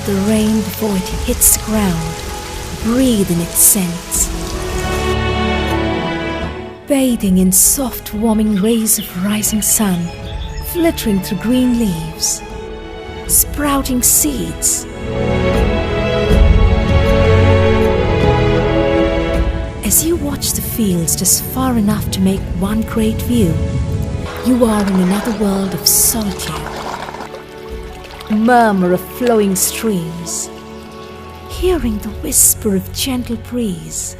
the rain before it hits the ground, breathe in its scent. Bathing in soft warming rays of rising sun, flittering through green leaves, sprouting seeds. As you watch the fields just far enough to make one great view, you are in another world of solitude. Murmur of flowing streams, hearing the whisper of gentle breeze.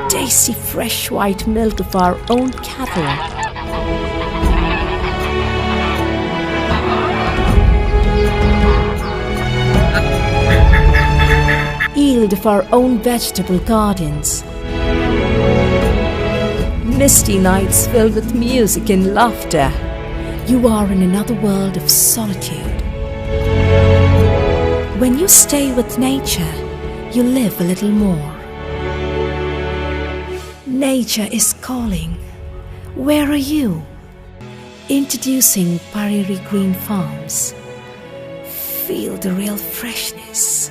Tasty fresh white milk of our own cattle. Yield of our own vegetable gardens. Misty nights filled with music and laughter. You are in another world of solitude. When you stay with nature, you live a little more. Nature is calling. Where are you? Introducing Pazheri Green Farms. Feel the real freshness.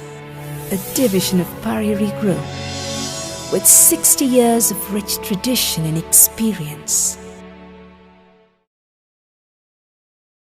A division of Pazheri Group with 60 years of rich tradition and experience.